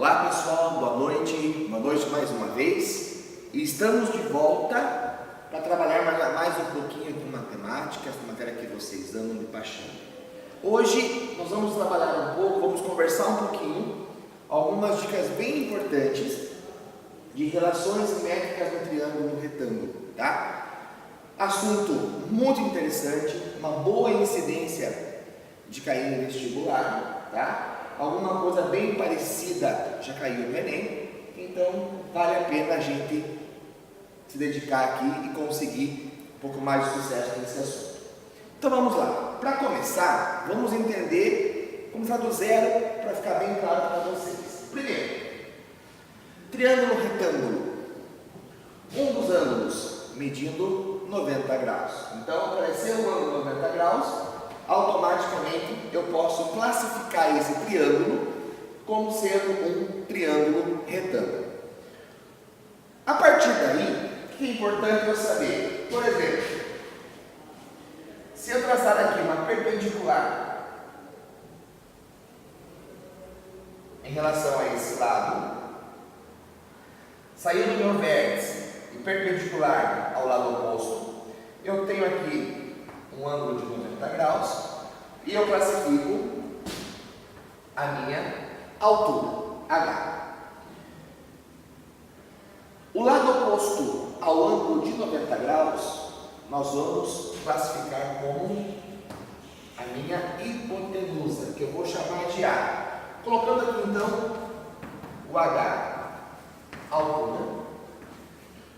Olá pessoal, boa noite mais uma vez. E estamos de volta para trabalhar mais um pouquinho com matemática, essa matéria que vocês amam de paixão. Hoje nós vamos trabalhar um pouco, vamos conversar um pouquinho, algumas dicas bem importantes de relações métricas no triângulo e no retângulo, tá? Assunto muito interessante, uma boa incidência de cair no vestibular, tá? Alguma coisa bem parecida já caiu no Enem, então vale a pena a gente se dedicar aqui e conseguir um pouco mais de sucesso nesse assunto. Então vamos lá. Para começar, vamos entender, começar do zero para ficar bem claro para vocês. Primeiro, triângulo retângulo. Um dos ângulos medindo 90 graus. Então, apareceu um ângulo 90 graus, automaticamente eu posso classificar esse triângulo como sendo um triângulo retângulo. A partir daí, o que é importante eu saber? Por exemplo, se eu traçar aqui uma perpendicular em relação a esse lado, saindo do meu vértice e perpendicular ao lado oposto, eu tenho aqui um ângulo de 90 graus e eu classifico a minha altura, H. O lado oposto ao ângulo de 90 graus, nós vamos classificar como a minha hipotenusa, que eu vou chamar de A. Colocando aqui então o H, altura,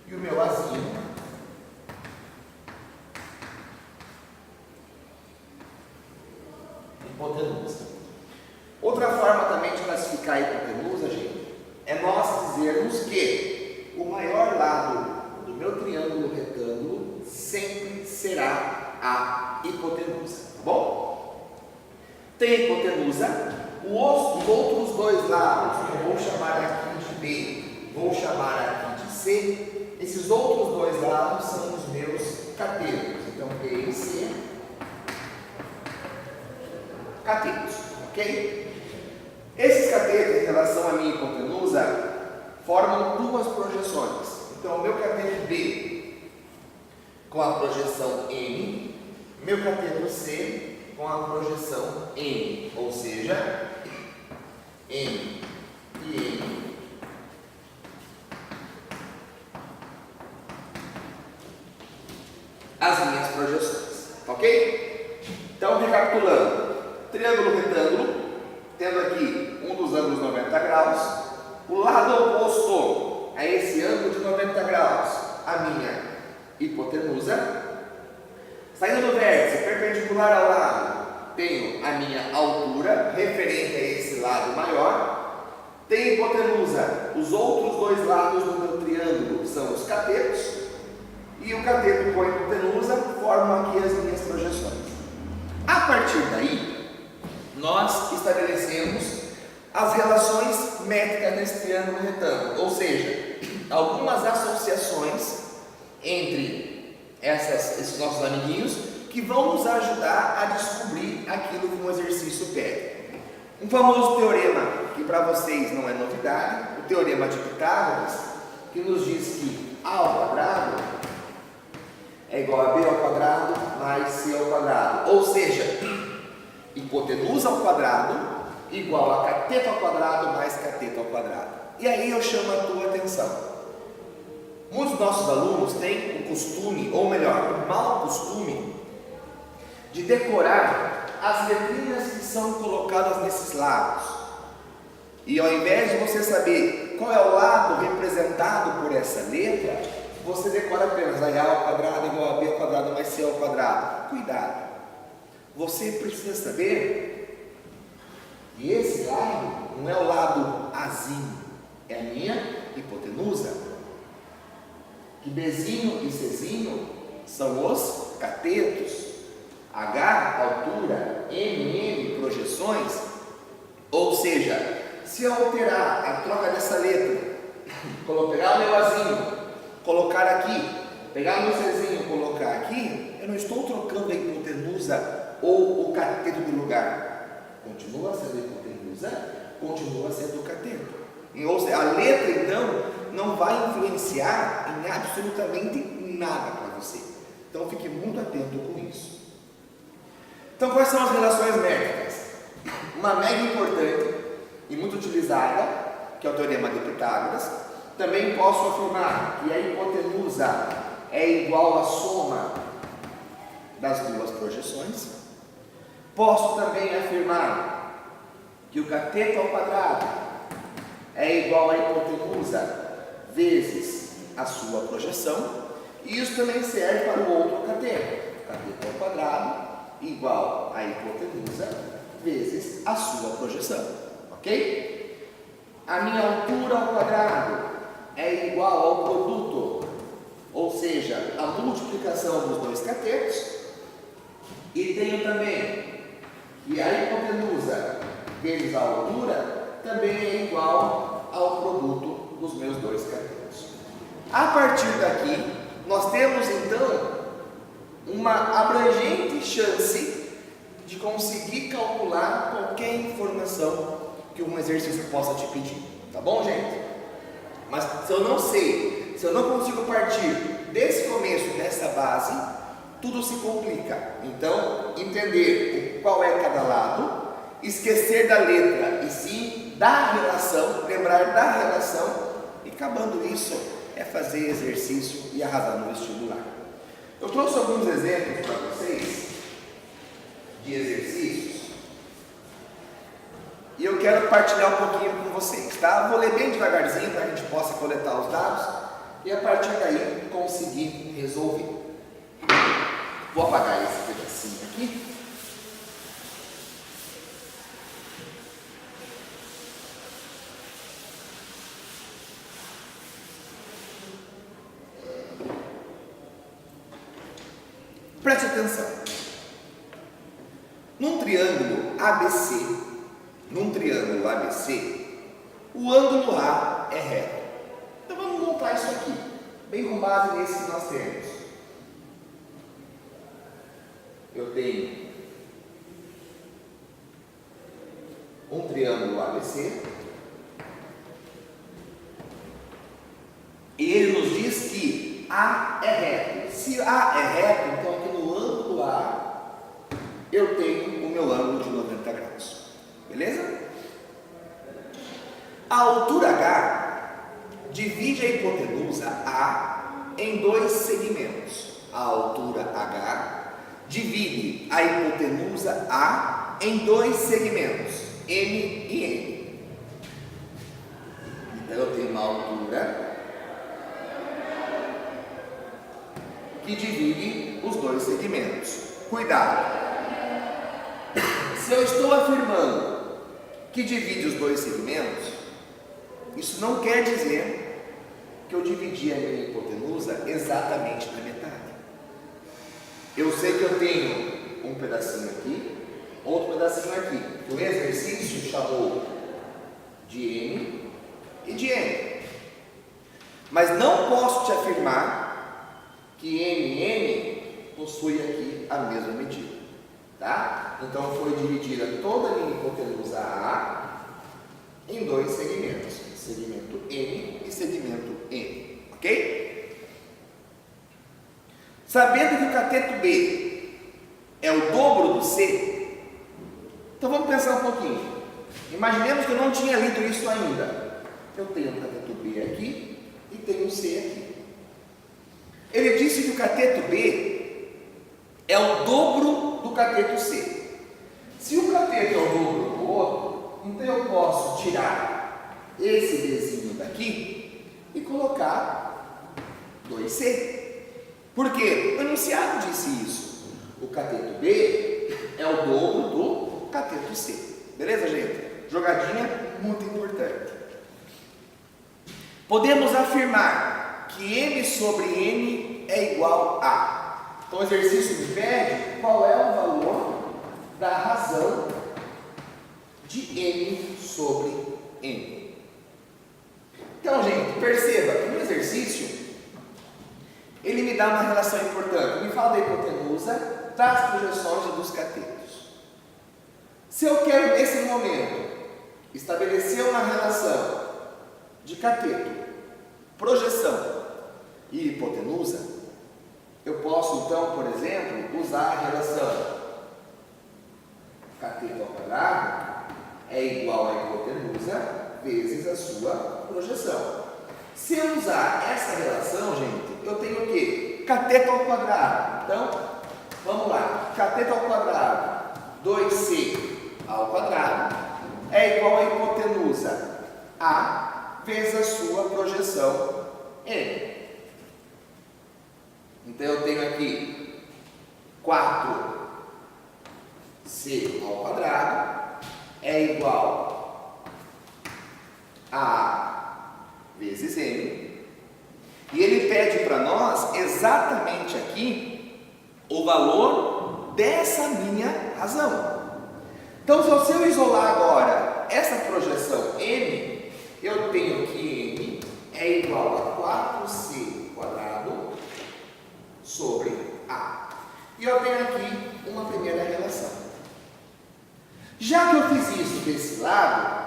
e o meu Azinho, hipotenusa. Outra forma também de classificar a hipotenusa, gente, é nós dizermos que o maior lado do meu triângulo retângulo sempre será a hipotenusa, tá bom? Tem hipotenusa, os outros dois lados, que eu vou chamar aqui de B, vou chamar aqui de C, esses outros dois lados são os meus catetos, então B e C, catetos, ok? Esses catetos, em relação à minha hipotenusa, formam duas projeções. Então, o meu cateto B com a projeção M, meu cateto C com a projeção N, ou seja, M e N. As minhas projeções, ok? Então, recapitulando. Triângulo retângulo, tendo aqui um dos ângulos 90 graus, o lado oposto a esse ângulo de 90 graus, a minha hipotenusa, saindo do vértice perpendicular ao lado, tenho a minha altura referente a esse lado maior, tenho hipotenusa, os outros dois lados do meu triângulo são os catetos, e o cateto com a hipotenusa formam aqui as minhas projeções. A partir daí, nós estabelecemos as relações métricas nesse triângulo retângulo, ou seja, algumas associações entre esses nossos amiguinhos que vão nos ajudar a descobrir aquilo que um exercício pede. Um famoso teorema que para vocês não é novidade, o teorema de Pitágoras, que nos diz que A ao quadrado é igual a B ao quadrado mais C ao quadrado, ou seja, hipotenusa ao quadrado igual a cateto ao quadrado mais cateto ao quadrado. E aí eu chamo a tua atenção. Muitos dos nossos alunos têm o costume, ou melhor, o mau costume, de decorar as letrinhas que são colocadas nesses lados. E ao invés de você saber qual é o lado representado por essa letra, você decora apenas A ao quadrado igual a B ao quadrado mais C ao quadrado. Cuidado! Você precisa saber que esse lado não é o lado Azinho, é a minha hipotenusa. Que Bzinho e Czinho são os catetos. H, altura, M, projeções. Ou seja, se eu alterar a troca dessa letra, pegar o meu Azinho, colocar aqui, pegar o meu Czinho e colocar aqui, eu não estou trocando a hipotenusa ou o cateto de lugar. Continua sendo hipotenusa, continua sendo o cateto. Ou seja, a letra então não vai influenciar em absolutamente nada para você. Então fique muito atento com isso. Então quais são as relações métricas? Uma mega importante e muito utilizada, que é o Teorema de Pitágoras. Também posso afirmar que a hipotenusa é igual à soma das duas projeções. Posso também afirmar que o cateto ao quadrado é igual à hipotenusa vezes a sua projeção. E isso também serve para o outro cateto. O cateto ao quadrado igual à hipotenusa vezes a sua projeção. Ok? A minha altura ao quadrado é igual ao produto, ou seja, a multiplicação dos dois catetos. E tenho também que a hipotenusa vezes a altura também é igual ao produto dos meus dois catetos. A partir daqui, nós temos então uma abrangente chance de conseguir calcular qualquer informação que um exercício possa te pedir. Tá bom, gente? Mas se eu não sei, se eu não consigo partir desse começo, dessa base, tudo se complica. Então, entender qual é cada lado, esquecer da letra e sim da relação, lembrar da relação, e acabando isso, é fazer exercício e arrasar no vestibular. Eu trouxe alguns exemplos para vocês de exercícios e eu quero partilhar um pouquinho com vocês, tá? Vou ler bem devagarzinho para que a gente possa coletar os dados e a partir daí conseguir resolver. Vou apagar esse pedacinho aqui. Preste atenção. Num triângulo ABC, o ângulo A é reto. Então vamos montar isso aqui, bem com base nesse que nós temos. Eu tenho um triângulo ABC e ele nos diz que A é reto. Se A é reto, então aqui no ângulo A eu tenho o meu ângulo de 90 graus. Beleza? A altura H divide a hipotenusa A em dois segmentos. A altura H divide a hipotenusa A em dois segmentos, M e N. Então eu tenho uma altura que divide os dois segmentos. Cuidado! Se eu estou afirmando que divide os dois segmentos, isso não quer dizer que eu dividi a minha hipotenusa exatamente na metade. Eu sei que eu tenho um pedacinho aqui, outro pedacinho aqui. O exercício chamou de M e de N. Mas não posso te afirmar que M e N possui aqui a mesma medida. Tá? Então foi dividida toda a minha hipotenusa A em dois segmentos, segmento M e segmento N, ok? Sabendo que o cateto B é o dobro do C, então vamos pensar um pouquinho. Imaginemos que eu não tinha lido isso ainda. Eu tenho o cateto B aqui e tenho o C aqui. Ele disse que o cateto B é o dobro do cateto C. Se o cateto é o dobro do outro, então eu posso tirar esse Bzinho daqui e colocar 2C. Por quê? O enunciado disse isso. O cateto B é o dobro do cateto C. Beleza, gente? Jogadinha muito importante. Podemos afirmar que M sobre N é igual a. Então o exercício me pede qual é o valor da razão de M sobre N. Então, gente, perceba que no exercício ele me dá uma relação importante. Me fala da hipotenusa, das projeções e dos catetos. Se eu quero, nesse momento, estabelecer uma relação de cateto, projeção e hipotenusa, eu posso então, por exemplo, usar a relação cateto ao quadrado é igual a hipotenusa vezes a sua projeção. Se eu usar essa relação, gente, eu tenho o quê? Cateto ao quadrado. Então, vamos lá. Cateto ao quadrado, 2c ao quadrado, é igual a hipotenusa A vezes a sua projeção M. Então, eu tenho aqui 4c ao quadrado é igual a vezes M, e ele pede para nós exatamente aqui o valor dessa minha razão. Então, se eu isolar agora essa projeção M, eu tenho que M é igual a 4c quadrado sobre A. E eu tenho aqui uma primeira relação. Já que eu fiz isso desse lado,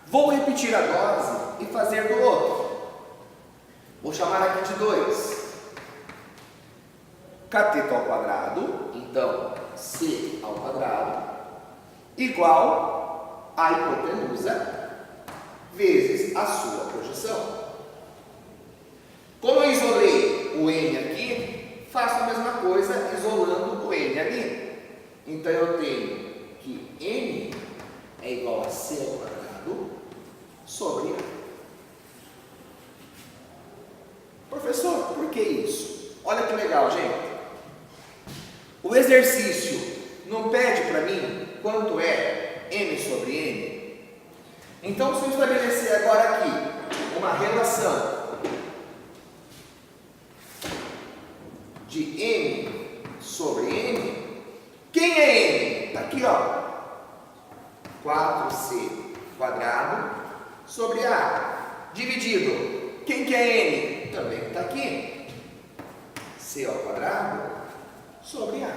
vou repetir a dose e fazer do outro. Vou chamar aqui de 2. Cateto ao quadrado, então c ao quadrado, igual a hipotenusa vezes a sua projeção. Como eu isolei o n aqui, faço a mesma coisa isolando o n ali. Então eu tenho que n é igual a c ao quadrado sobre A. Professor, por que isso? Olha que legal, gente. O exercício não pede para mim quanto é m sobre n? Então, se eu estabelecer agora aqui uma relação de m sobre n, quem é n? Está aqui, ó. 4c quadrado sobre A, dividido. Quem que é n? Também está aqui. C ao quadrado sobre A.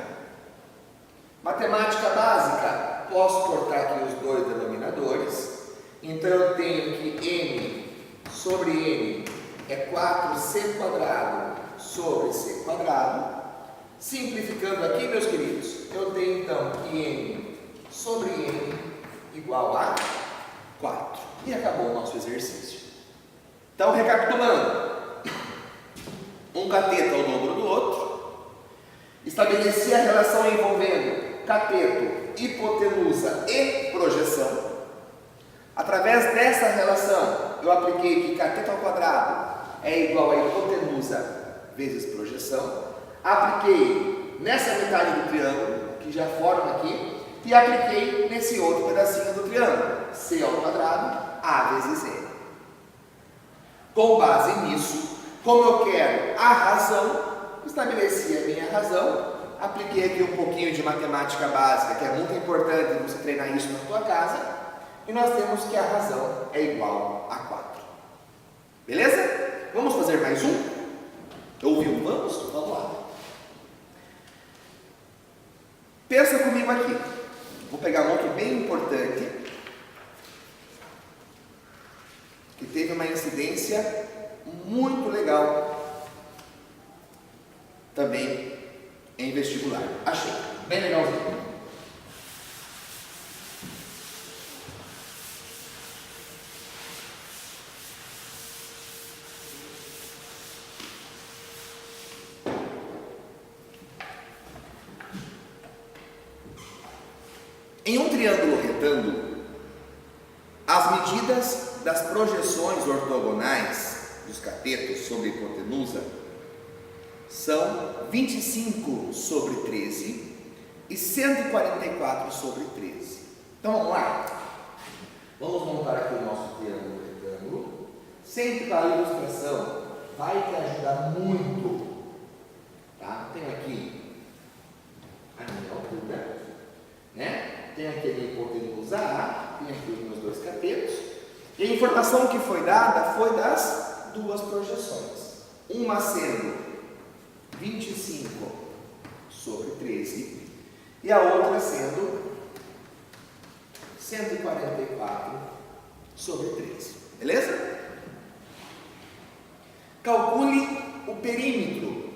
Matemática básica. Posso cortar aqui os dois denominadores. Então, eu tenho que m sobre n é 4c quadrado sobre c quadrado. Simplificando aqui, meus queridos, eu tenho então que m sobre n igual a 4. E acabou o nosso exercício. Então, recapitulando. Um cateto ao dobro do outro. Estabeleci a relação envolvendo cateto, hipotenusa e projeção. Através dessa relação, eu apliquei que cateto ao quadrado é igual a hipotenusa vezes projeção. Apliquei nessa metade do triângulo, que já forma aqui, e apliquei nesse outro pedacinho do triângulo, c ao quadrado, a vezes n. Com base nisso, como eu quero a razão, estabeleci a minha razão, apliquei aqui um pouquinho de matemática básica, que é muito importante você treinar isso na tua casa, e nós temos que a razão é igual a 4. Beleza? Vamos fazer mais um? Ouviu um vamos? Vamos lá. Pensa comigo aqui. Vou pegar um outro bem importante, que teve uma incidência muito legal também em vestibular. Achei, bem legalzinho. Em um triângulo retângulo, as medidas das projeções ortogonais dos catetos sobre a hipotenusa são 25 sobre 13 e 144 sobre 13. Então vamos lá. Vamos montar aqui o nosso triângulo retângulo. Sempre para a ilustração vai te ajudar muito. Tá? Tenho aqui a minha altura, né? Tem aqui a minha hipotenusa A, tem aqui os meus dois catetos. E a informação que foi dada foi das duas projeções. Uma sendo 25 sobre 13 e a outra sendo 144 sobre 13. Beleza? Calcule o perímetro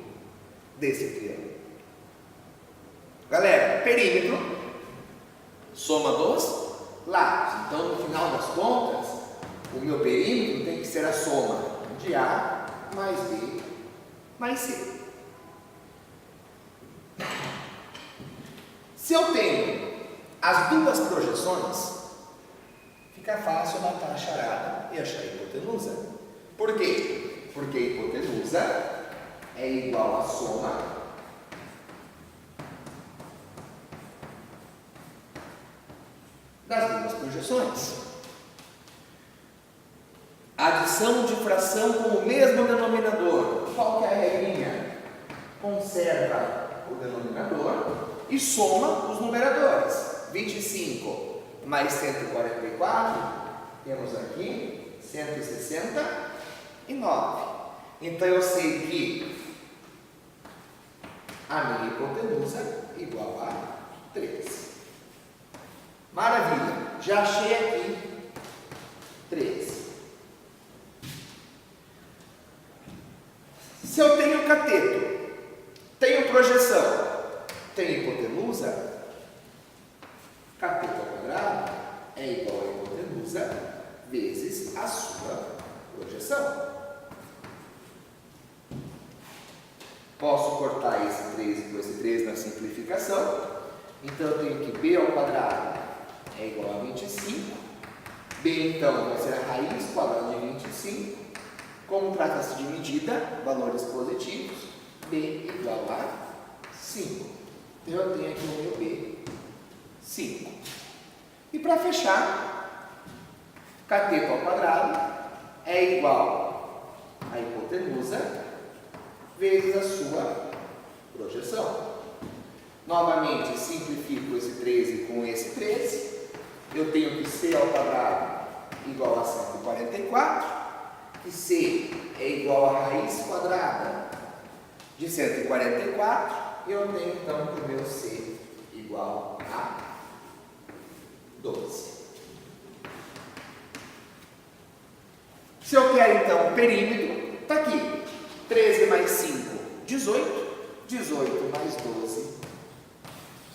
desse triângulo. Galera, perímetro, soma dos lados. Então, no final das contas, o meu perímetro tem que ser a soma de A mais B mais C. Se eu tenho as duas projeções, fica fácil matar a charada e achar a hipotenusa. Por quê? Porque a hipotenusa é igual à soma das duas projeções. Adição de fração com o mesmo denominador. Qual que é a regrinha? Conserva o denominador e soma os numeradores. 25 mais 144, temos aqui 169. Então eu sei que a minha hipotenusa é igual a 3. Maravilha, já achei aqui 3. Se eu tenho cateto, tenho projeção, tenho hipotenusa, cateto ao quadrado é igual a hipotenusa vezes a sua projeção. Posso cortar esse 3 com esse 3 na simplificação. Então eu tenho que b ao quadrado é igual a 25. B então vai ser a raiz quadrada de 25. Como trata-se de medida, valores positivos, b igual a 5. Então eu tenho aqui o meu b, 5. E para fechar, cateto ao quadrado é igual a hipotenusa vezes a sua projeção. Novamente, simplifico esse 13 com esse 13. Eu tenho que c ao quadrado igual a 144. Que c é igual a raiz quadrada de 144. E eu tenho então que o meu c igual a 12. Se eu quero então o perímetro, está aqui. 13 mais 5, 18. 18 mais 12,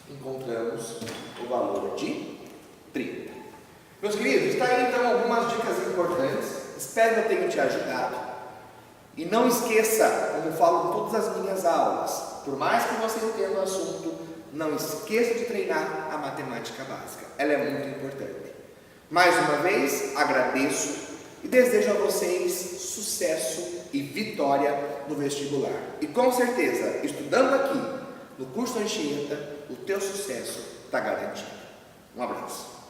encontramos o valor de 30. Meus queridos, está aí então algumas dicas importantes. Espero que eu tenha te ajudado. E não esqueça, como falo em todas as minhas aulas, por mais que você entenda o assunto, não esqueça de treinar a matemática básica. Ela é muito importante. Mais uma vez, agradeço e desejo a vocês sucesso e vitória no vestibular. E com certeza, estudando aqui no curso Anchieta, o teu sucesso está garantido. Um abraço.